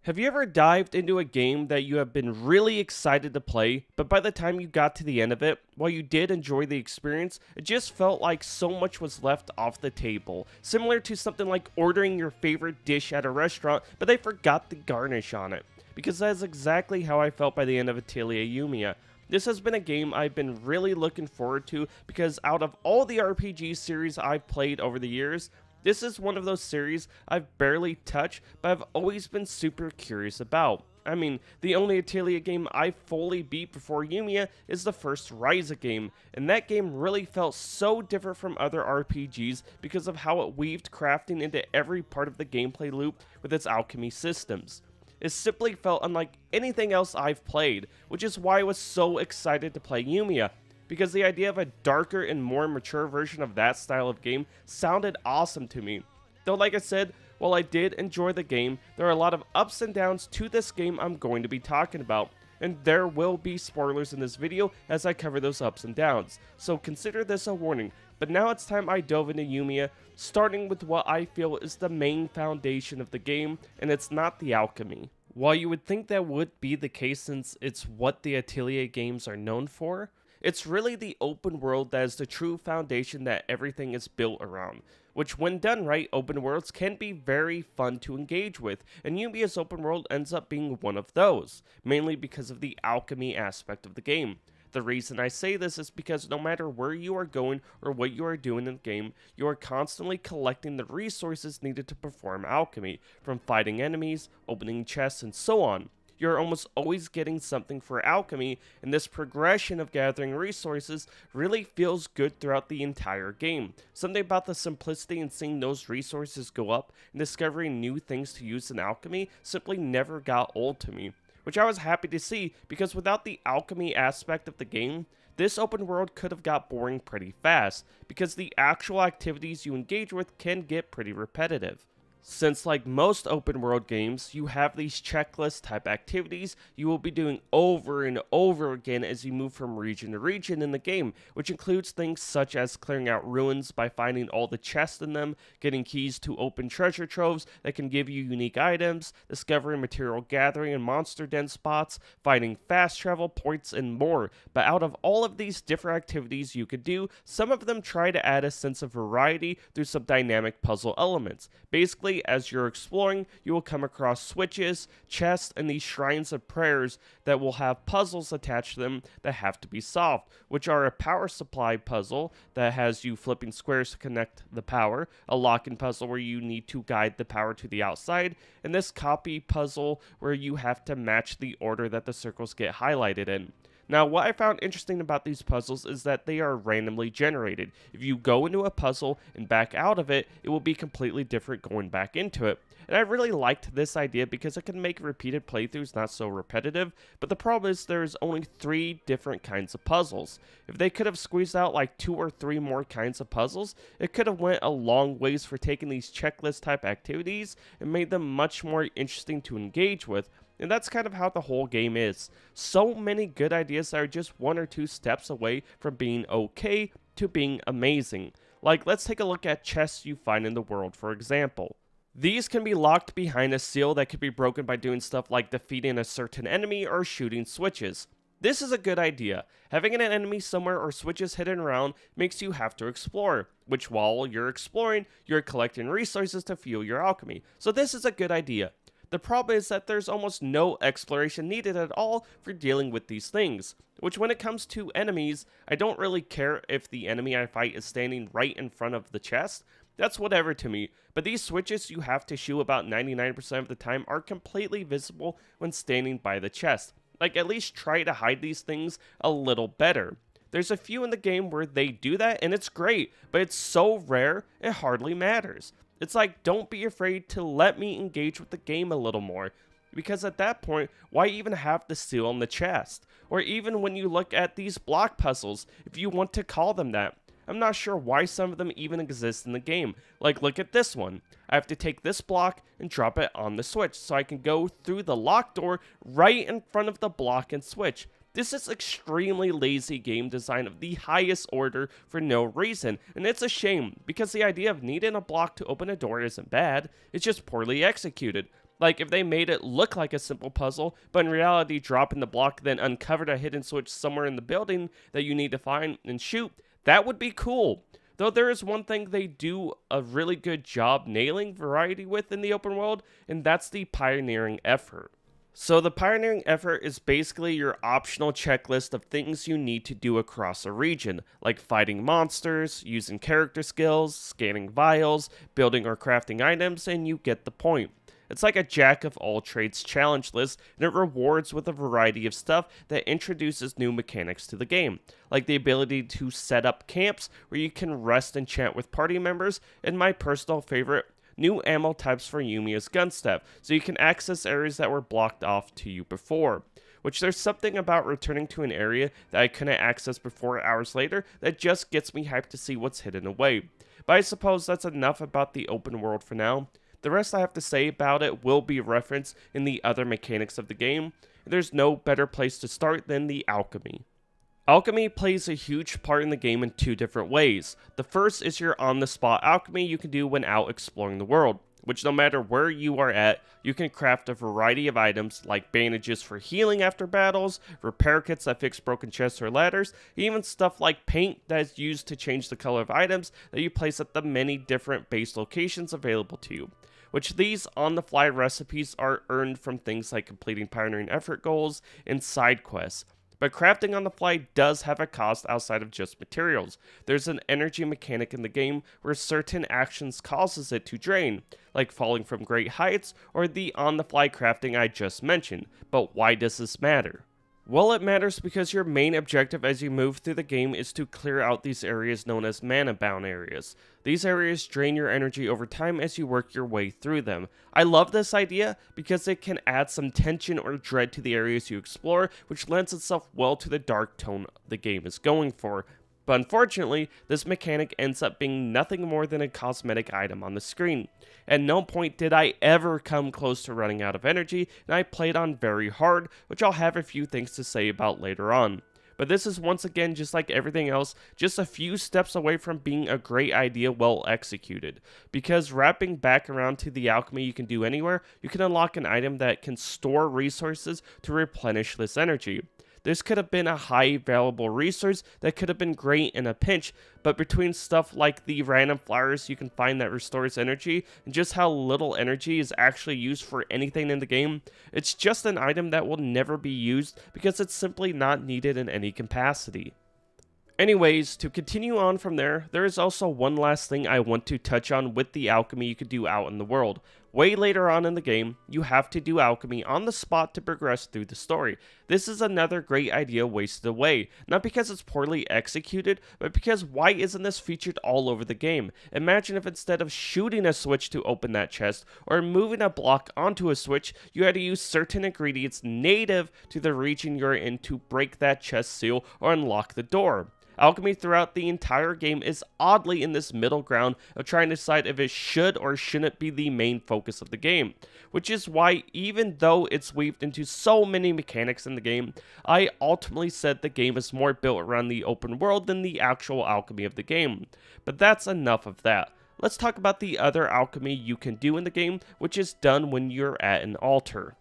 Have you ever dived into a game that you have been really excited to play, but by the time you got to the end of it, while you did enjoy the experience, it just felt like so much was left off the table, similar to something like ordering your favorite dish at a restaurant, but they forgot the garnish on it? Because that is exactly how I felt by the end of Atelier Yumia. This has been a game I've been really looking forward to because out of all the RPG series I've played over the years, this is one of those series I've barely touched, but I've always been super curious about. I mean, the only Atelier game I fully beat before Yumia is the first Ryza game, and that game really felt so different from other RPGs because of how it weaved crafting into every part of the gameplay loop with its alchemy systems. It simply felt unlike anything else I've played, which is why I was so excited to play Yumia, because the idea of a darker and more mature version of that style of game sounded awesome to me. Though like I said, while I did enjoy the game, there are a lot of ups and downs to this game I'm going to be talking about, and there will be spoilers in this video as I cover those ups and downs, so consider this a warning. But now it's time I dove into Yumia, starting with what I feel is the main foundation of the game, and it's not the alchemy. While you would think that would be the case since it's what the Atelier games are known for, it's really the open world that is the true foundation that everything is built around, which when done right, open worlds can be very fun to engage with, and Yumia's open world ends up being one of those, mainly because of the alchemy aspect of the game. The reason I say this is because no matter where you are going or what you are doing in the game, you are constantly collecting the resources needed to perform alchemy, from fighting enemies, opening chests, and so on. You're almost always getting something for alchemy, and this progression of gathering resources really feels good throughout the entire game. Something about the simplicity in seeing those resources go up and discovering new things to use in alchemy simply never got old to me, which I was happy to see because without the alchemy aspect of the game, this open world could have got boring pretty fast because the actual activities you engage with can get pretty repetitive. Since like most open world games, you have these checklist type activities you will be doing over and over again as you move from region to region in the game, which includes things such as clearing out ruins by finding all the chests in them, getting keys to open treasure troves that can give you unique items, discovering material gathering and monster den spots, finding fast travel points, and more. But out of all of these different activities you could do, some of them try to add a sense of variety through some dynamic puzzle elements. Basically, as you're exploring, you will come across switches, chests, and these shrines of prayers that will have puzzles attached to them that have to be solved, which are a power supply puzzle that has you flipping squares to connect the power, a lock-in puzzle where you need to guide the power to the outside, and this copy puzzle where you have to match the order that the circles get highlighted in. Now, what I found interesting about these puzzles is that they are randomly generated. If you go into a puzzle and back out of it, it will be completely different going back into it. And I really liked this idea because it can make repeated playthroughs not so repetitive, but the problem is there's only 3 different kinds of puzzles. If they could have squeezed out like 2 or 3 more kinds of puzzles, it could have went a long ways for taking these checklist type activities and made them much more interesting to engage with. And that's kind of how the whole game is. So many good ideas that are just 1 or 2 steps away from being okay to being amazing. Like, let's take a look at chests you find in the world, for example. These can be locked behind a seal that could be broken by doing stuff like defeating a certain enemy or shooting switches. This is a good idea. Having an enemy somewhere or switches hidden around makes you have to explore, which while you're exploring, you're collecting resources to fuel your alchemy. So this is a good idea. The problem is that there's almost no exploration needed at all for dealing with these things, which when it comes to enemies, I don't really care if the enemy I fight is standing right in front of the chest. That's whatever to me, but these switches you have to shoot about 99% of the time are completely visible when standing by the chest. Like, at least try to hide these things a little better. There's a few in the game where they do that and it's great, but it's so rare it hardly matters. It's like, don't be afraid to let me engage with the game a little more, because at that point, why even have the seal on the chest? Or even when you look at these block puzzles, if you want to call them that. I'm not sure why some of them even exist in the game. Like, look at this one. I have to take this block and drop it on the switch so I can go through the locked door right in front of the block and switch. This is extremely lazy game design of the highest order for no reason, and it's a shame, because the idea of needing a block to open a door isn't bad, it's just poorly executed. Like if they made it look like a simple puzzle, but in reality dropping the block then uncovered a hidden switch somewhere in the building that you need to find and shoot, that would be cool. Though there is one thing they do a really good job nailing variety with in the open world, and that's the pioneering effort. So the pioneering effort is basically your optional checklist of things you need to do across a region, like fighting monsters, using character skills, scanning vials, building or crafting items, and you get the point. It's like a jack of all trades challenge list, and it rewards with a variety of stuff that introduces new mechanics to the game, like the ability to set up camps where you can rest and chat with party members, and my personal favorite, new ammo types for Yumia's gun staff, so you can access areas that were blocked off to you before. Which there's something about returning to an area that I couldn't access before hours later that just gets me hyped to see what's hidden away. But I suppose that's enough about the open world for now. The rest I have to say about it will be referenced in the other mechanics of the game. There's no better place to start than the alchemy. Alchemy plays a huge part in the game in two different ways. The first is your on-the-spot alchemy you can do when out exploring the world, which no matter where you are at, you can craft a variety of items like bandages for healing after battles, repair kits that fix broken chests or ladders, even stuff like paint that is used to change the color of items that you place at the many different base locations available to you. Which these on-the-fly recipes are earned from things like completing pioneering effort goals and side quests. But crafting on the fly does have a cost outside of just materials. There's an energy mechanic in the game where certain actions causes it to drain, like falling from great heights or the on-the-fly crafting I just mentioned. But why does this matter? Well, it matters because your main objective as you move through the game is to clear out these areas known as mana-bound areas. These areas drain your energy over time as you work your way through them. I love this idea because it can add some tension or dread to the areas you explore, which lends itself well to the dark tone the game is going for. But unfortunately, this mechanic ends up being nothing more than a cosmetic item on the screen. At no point did I ever come close to running out of energy, and I played on very hard, which I'll have a few things to say about later on. But this is once again, just like everything else, just a few steps away from being a great idea well executed. Because wrapping back around to the alchemy you can do anywhere, you can unlock an item that can store resources to replenish this energy. This could have been a high valuable resource that could have been great in a pinch, but between stuff like the random flowers you can find that restores energy, and just how little energy is actually used for anything in the game, it's just an item that will never be used because it's simply not needed in any capacity. Anyways, to continue on from there, there is also one last thing I want to touch on with the alchemy you could do out in the world. Way later on in the game, you have to do alchemy on the spot to progress through the story. This is another great idea wasted away, not because it's poorly executed, but because why isn't this featured all over the game? Imagine if instead of shooting a switch to open that chest, or moving a block onto a switch, you had to use certain ingredients native to the region you're in to break that chest seal or unlock the door. Alchemy throughout the entire game is oddly in this middle ground of trying to decide if it should or shouldn't be the main focus of the game, which is why even though it's weaved into so many mechanics in the game, I ultimately said the game is more built around the open world than the actual alchemy of the game. But that's enough of that. Let's talk about the other alchemy you can do in the game, which is done when you're at an altar.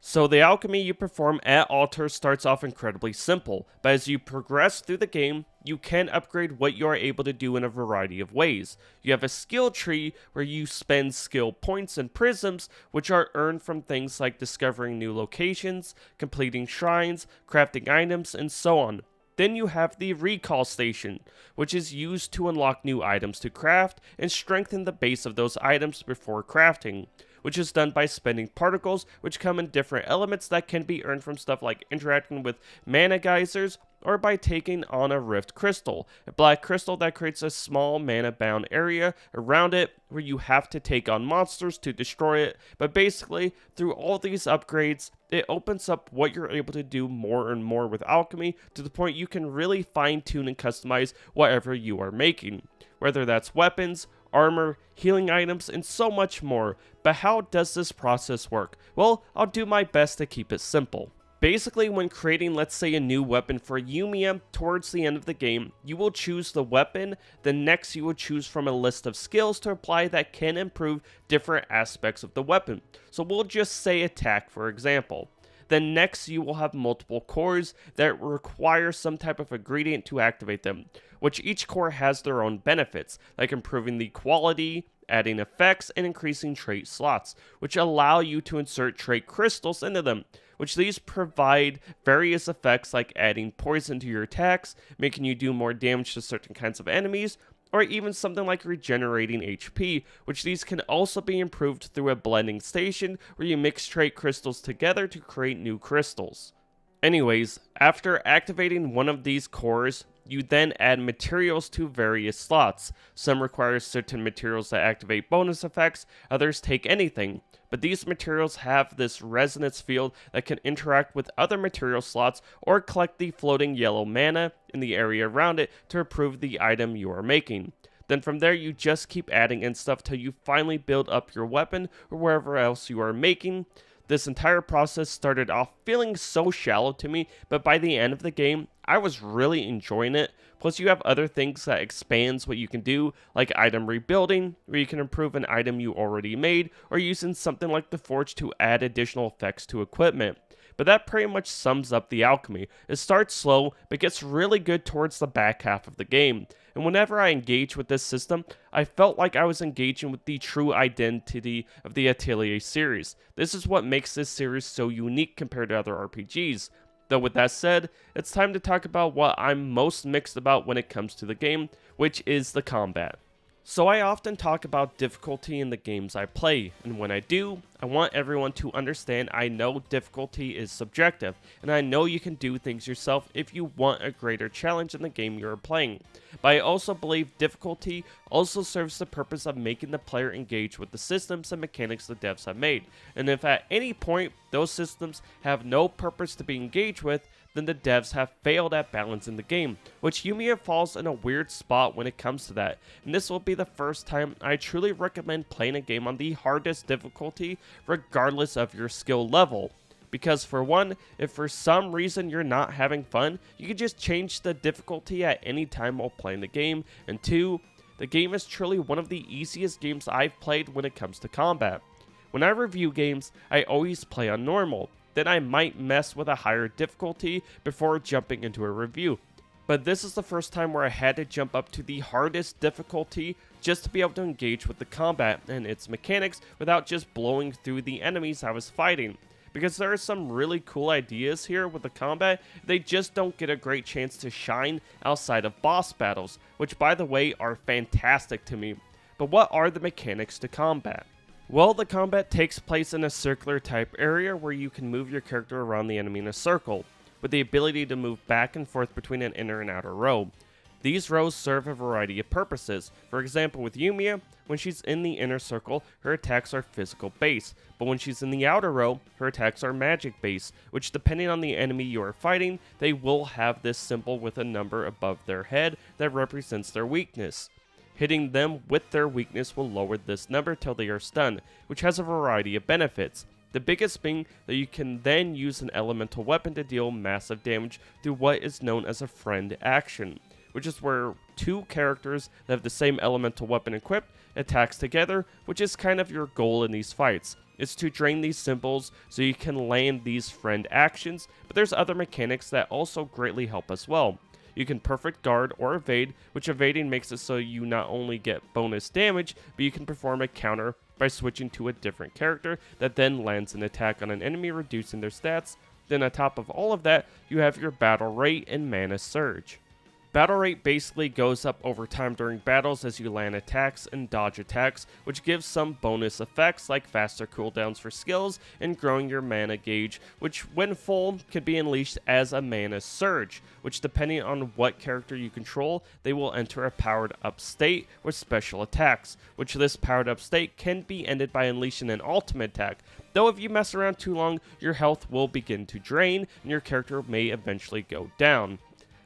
So the alchemy you perform at altars starts off incredibly simple, but as you progress through the game, you can upgrade what you are able to do in a variety of ways. You have a skill tree where you spend skill points and prisms, which are earned from things like discovering new locations, completing shrines, crafting items, and so on. Then you have the recall station, which is used to unlock new items to craft and strengthen the base of those items before crafting, which is done by spending particles, which come in different elements that can be earned from stuff like interacting with mana geysers, or by taking on a rift crystal, a black crystal that creates a small mana bound area around it where you have to take on monsters to destroy it. But basically, through all these upgrades, it opens up what you're able to do more and more with alchemy to the point you can really fine tune and customize whatever you are making, whether that's weapons, armor, healing items, and so much more. But how does this process work? Well, I'll do my best to keep it simple. Basically, when creating, let's say, a new weapon for Yumia towards the end of the game, you will choose the weapon, then next you will choose from a list of skills to apply that can improve different aspects of the weapon. So we'll just say attack, for example. Then next you will have multiple cores that require some type of ingredient to activate them, which each core has their own benefits, like improving the quality, adding effects, and increasing trait slots, which allow you to insert trait crystals into them, which these provide various effects like adding poison to your attacks, making you do more damage to certain kinds of enemies, or even something like regenerating HP, which these can also be improved through a blending station where you mix trait crystals together to create new crystals. Anyways, after activating one of these cores, you then add materials to various slots. Some require certain materials that activate bonus effects, others take anything. But these materials have this resonance field that can interact with other material slots or collect the floating yellow mana in the area around it to improve the item you are making. Then from there you just keep adding in stuff till you finally build up your weapon or wherever else you are making. This entire process started off feeling so shallow to me, but by the end of the game, I was really enjoying it. Plus you have other things that expands what you can do, like item rebuilding, where you can improve an item you already made, or using something like the Forge to add additional effects to equipment. But that pretty much sums up the alchemy. It starts slow, but gets really good towards the back half of the game. And whenever I engage with this system, I felt like I was engaging with the true identity of the Atelier series. This is what makes this series so unique compared to other RPGs. Though with that said, it's time to talk about what I'm most mixed about when it comes to the game, which is the combat. So I often talk about difficulty in the games I play, and when I do, I want everyone to understand I know difficulty is subjective, and I know you can do things yourself if you want a greater challenge in the game you are playing. But I also believe difficulty also serves the purpose of making the player engage with the systems and mechanics the devs have made, and if at any point those systems have no purpose to be engaged with, then the devs have failed at balancing the game, which Yumia falls in a weird spot when it comes to that, and this will be the first time I truly recommend playing a game on the hardest difficulty regardless of your skill level. Because for one, if for some reason you're not having fun, you can just change the difficulty at any time while playing the game, and two, the game is truly one of the easiest games I've played when it comes to combat. When I review games, I always play on normal. Then I might mess with a higher difficulty before jumping into a review. But this is the first time where I had to jump up to the hardest difficulty just to be able to engage with the combat and its mechanics without just blowing through the enemies I was fighting. Because there are some really cool ideas here with the combat, they just don't get a great chance to shine outside of boss battles, which by the way are fantastic to me. But what are the mechanics to combat? Well, the combat takes place in a circular type area where you can move your character around the enemy in a circle, with the ability to move back and forth between an inner and outer row. These rows serve a variety of purposes. For example, with Yumia, when she's in the inner circle, her attacks are physical base, but when she's in the outer row, her attacks are magic base, which depending on the enemy you are fighting, they will have this symbol with a number above their head that represents their weakness. Hitting them with their weakness will lower this number till they are stunned, which has a variety of benefits. The biggest being that you can then use an elemental weapon to deal massive damage through what is known as a friend action, which is where two characters that have the same elemental weapon equipped attacks together, which is kind of your goal in these fights. It's to drain these symbols so you can land these friend actions, but there's other mechanics that also greatly help as well. You can perfect guard or evade, which evading makes it so you not only get bonus damage, but you can perform a counter by switching to a different character that then lands an attack on an enemy, reducing their stats. Then on top of all of that, you have your battle rate and mana surge. Battle rate basically goes up over time during battles as you land attacks and dodge attacks, which gives some bonus effects like faster cooldowns for skills and growing your mana gauge, which when full can be unleashed as a mana surge, which depending on what character you control, they will enter a powered up state with special attacks, which this powered up state can be ended by unleashing an ultimate attack. Though if you mess around too long, your health will begin to drain and your character may eventually go down.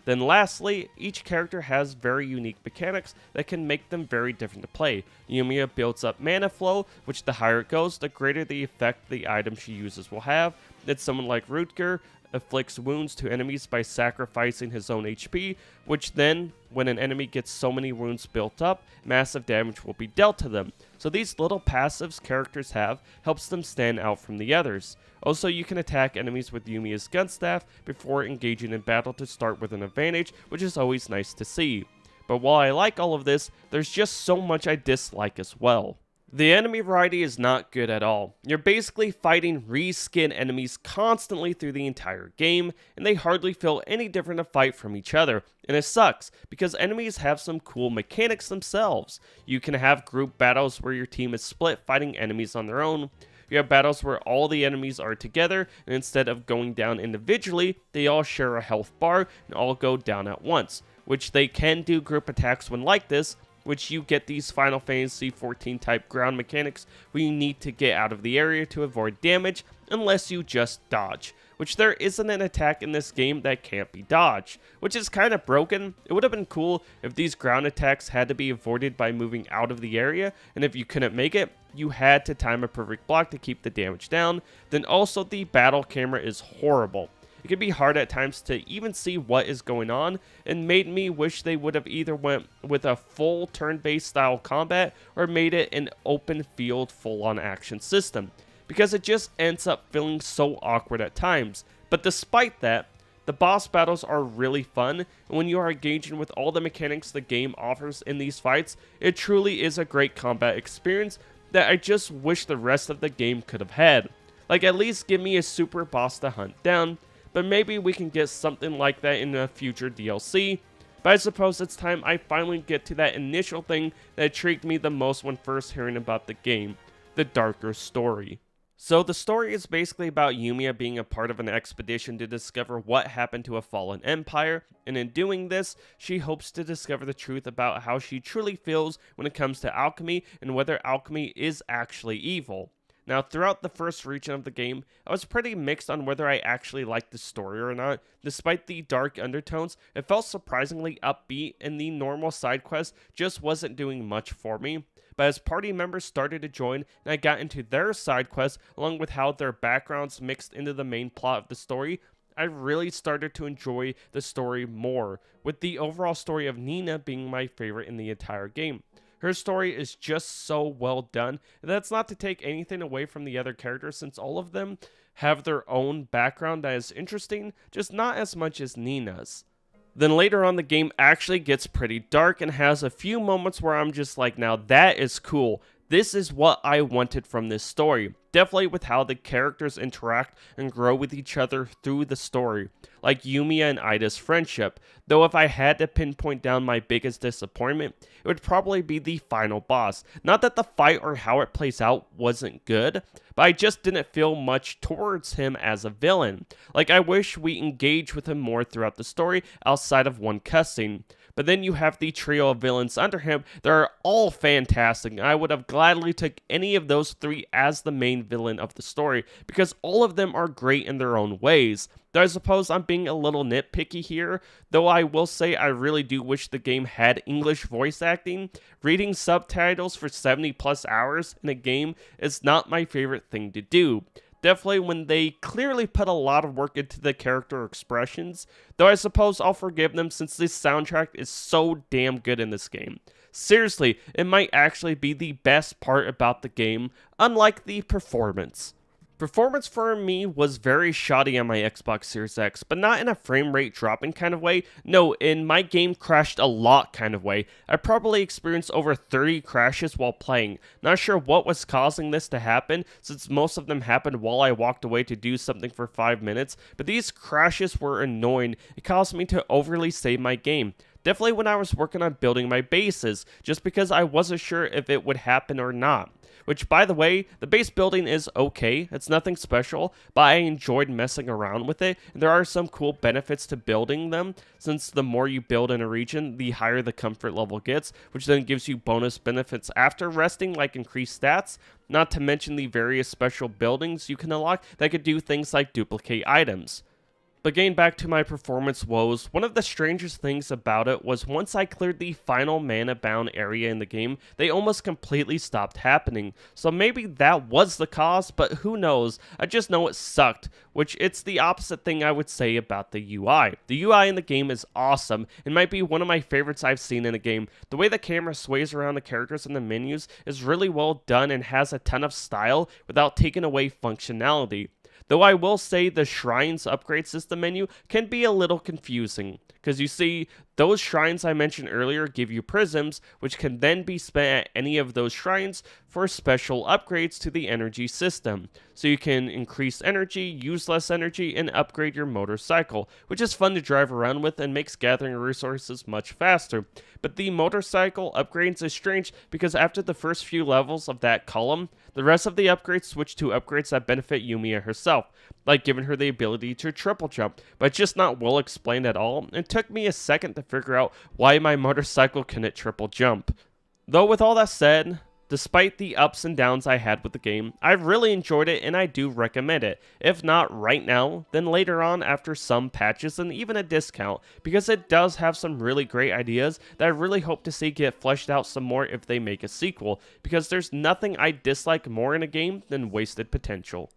Then lastly, each character has very unique mechanics that can make them very different to play. Yumia builds up mana flow, which the higher it goes, the greater the effect the item she uses will have. Then someone like Rutger inflicts wounds to enemies by sacrificing his own HP, which then, when an enemy gets so many wounds built up, massive damage will be dealt to them. So these little passives characters have helps them stand out from the others. Also, you can attack enemies with Yumia's gun staff before engaging in battle to start with an advantage, which is always nice to see. But while I like all of this, there's just so much I dislike as well. The enemy variety is not good at all. You're basically fighting reskin enemies constantly through the entire game, and they hardly feel any different to fight from each other. And it sucks, because enemies have some cool mechanics themselves. You can have group battles where your team is split fighting enemies on their own. You have battles where all the enemies are together, and instead of going down individually, they all share a health bar and all go down at once, which they can do group attacks when like this, which you get these Final Fantasy XIV type ground mechanics where you need to get out of the area to avoid damage unless you just dodge, which there isn't an attack in this game that can't be dodged, which is kind of broken. It would have been cool if these ground attacks had to be avoided by moving out of the area, and if you couldn't make it, you had to time a perfect block to keep the damage down. Then also the battle camera is horrible. It can be hard at times to even see what is going on, and made me wish they would have either went with a full turn-based style combat or made it an open field full-on action system, because it just ends up feeling so awkward at times. But despite that, the boss battles are really fun, and when you are engaging with all the mechanics the game offers in these fights, it truly is a great combat experience that I just wish the rest of the game could have had. Like, at least give me a super boss to hunt down, but maybe we can get something like that in a future DLC. But I suppose it's time I finally get to that initial thing that intrigued me the most when first hearing about the game, the darker story. So the story is basically about Yumia being a part of an expedition to discover what happened to a fallen empire, and in doing this, she hopes to discover the truth about how she truly feels when it comes to alchemy and whether alchemy is actually evil. Now, throughout the first region of the game, I was pretty mixed on whether I actually liked the story or not. Despite the dark undertones, it felt surprisingly upbeat, and the normal side quest just wasn't doing much for me. But as party members started to join, and I got into their side quests, along with how their backgrounds mixed into the main plot of the story, I really started to enjoy the story more, with the overall story of Nina being my favorite in the entire game. Her story is just so well done, and that's not to take anything away from the other characters, since all of them have their own background that is interesting, just not as much as Nina's. Then later on, the game actually gets pretty dark and has a few moments where I'm just like, now that is cool. This is what I wanted from this story. Definitely with how the characters interact and grow with each other through the story, like Yumia and Ida's friendship. Though if I had to pinpoint down my biggest disappointment, it would probably be the final boss. Not that the fight or how it plays out wasn't good, but I just didn't feel much towards him as a villain. Like, I wish we engaged with him more throughout the story outside of one cutscene. But then you have the trio of villains under him that are all fantastic. I would have gladly took any of those three as the main villain of the story, because all of them are great in their own ways. Though I suppose I'm being a little nitpicky here, though I will say I really do wish the game had English voice acting. Reading subtitles for 70 plus hours in a game is not my favorite thing to do. Definitely when they clearly put a lot of work into the character expressions, though I suppose I'll forgive them since this soundtrack is so damn good in this game. Seriously, it might actually be the best part about the game, unlike the performance. Performance for me was very shoddy on my Xbox Series X, but not in a frame rate dropping kind of way. No, in my game crashed a lot kind of way. I probably experienced over 30 crashes while playing. Not sure what was causing this to happen, since most of them happened while I walked away to do something for 5 minutes, but these crashes were annoying. It caused me to overly save my game. Definitely when I was working on building my bases, just because I wasn't sure if it would happen or not. Which, by the way, the base building is okay, it's nothing special, but I enjoyed messing around with it, and there are some cool benefits to building them, since the more you build in a region, the higher the comfort level gets, which then gives you bonus benefits after resting, like increased stats, not to mention the various special buildings you can unlock that could do things like duplicate items. But getting back to my performance woes, one of the strangest things about it was once I cleared the final mana bound area in the game, they almost completely stopped happening. So maybe that was the cause, but who knows? I just know it sucked, which it's the opposite thing I would say about the UI. The UI in the game is awesome and might be one of my favorites I've seen in a game. The way the camera sways around the characters and the menus is really well done and has a ton of style without taking away functionality. Though I will say the Shrines upgrade system menu can be a little confusing, because you see, those shrines I mentioned earlier give you prisms, which can then be spent at any of those shrines for special upgrades to the energy system. So you can increase energy, use less energy, and upgrade your motorcycle, which is fun to drive around with and makes gathering resources much faster. But the motorcycle upgrades is strange because after the first few levels of that column, the rest of the upgrades switch to upgrades that benefit Yumia herself, like giving her the ability to triple jump, but it's just not well explained at all. It took me a second to figure out why my motorcycle couldn't triple jump. Though with all that said, despite the ups and downs I had with the game, I really enjoyed it and I do recommend it. If not right now, then later on after some patches and even a discount, because it does have some really great ideas that I really hope to see get fleshed out some more if they make a sequel, because there's nothing I dislike more in a game than wasted potential.